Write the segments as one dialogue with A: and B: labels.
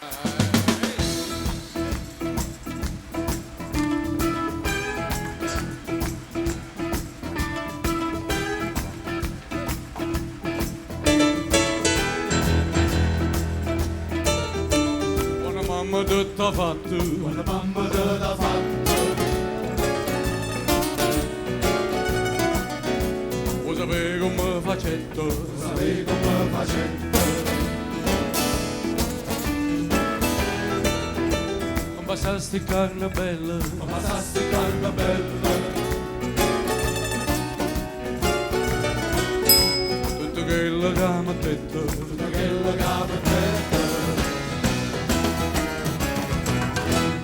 A: Buona mamma te t'ha fatto,
B: Buona mamma te l'ha fatto,
A: lo sapevi come facetto,
B: sapevi come facendo,
A: non passasti carne bella,
B: ma passasti carne bella,
A: tutto quello che mi ha detto,
B: tutta quella che mi detto.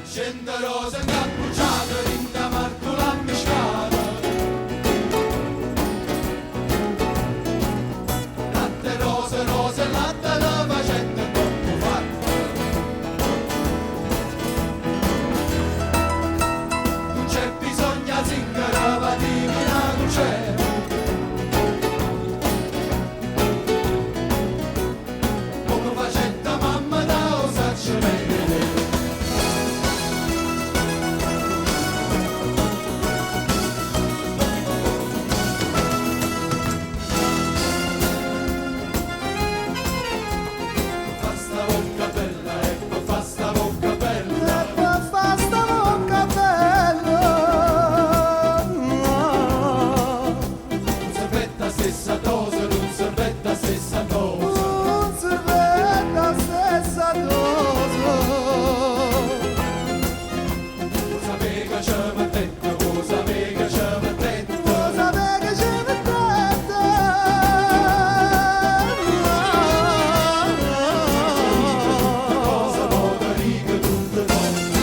B: Scende rosa incappucciata, rinda Marco la miscata, latte rose, rose, latte la facenda troppo fatta. Non c'è bisogno zingara, va divina non c'è. Come facetta mamma da osaccia meglio. Fa sta bocca bella, ecco fa sta bocca bella, non servetta stessa dose, non servetta stessa dose. Cosa vega ci m'ha detto, cosa vega ci m'ha detto, cosa vuole riga tutte cose.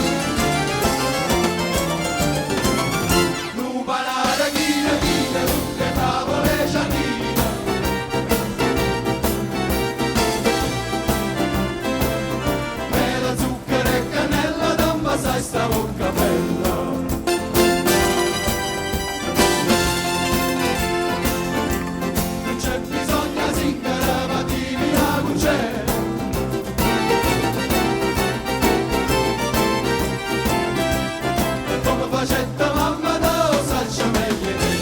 B: Nubalata china china, tutte tavole cianina, mela, zucchero e cannella, damma sai sta bocca bella. Non c'è bisogno zingara, ma divina non c'è. Come facetta mamma da osaccia meglio te.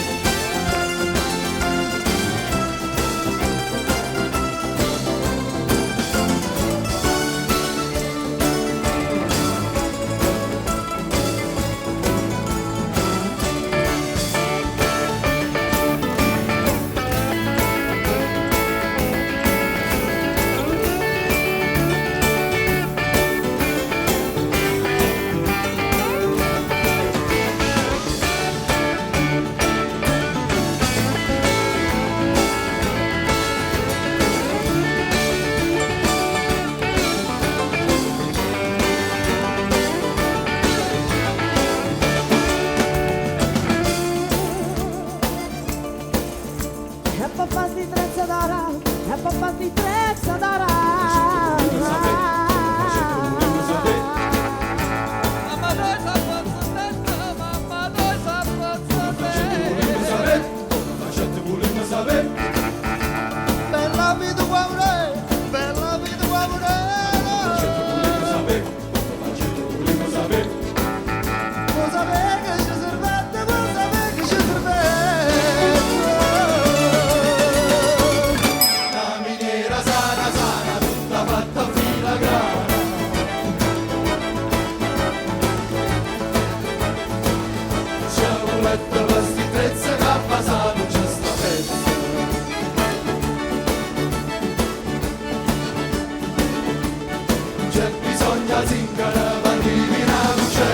C: E papà di trezza d'ara, e papà di trezza d'ara. Mamma noi s'appozzatella, mamma noi s'appozzatella.
B: Facette volendo sapere,
C: Bella vita guaure, bella vita guaure.
B: volendo sapere, facette volendo sapere.
C: Cosa che ci servette, cosa che ci servette.
B: La miniera sana sana, tutta fatta filigrana. Sciavoletta vasti trezza, cappa sa non c'è sta pezza. Non c'è bisogno zingara, ma divina non c'è.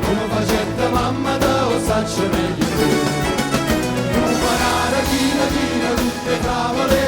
B: Come facetta mamma da osaccia meglio te. Non parare china china, tutte tavole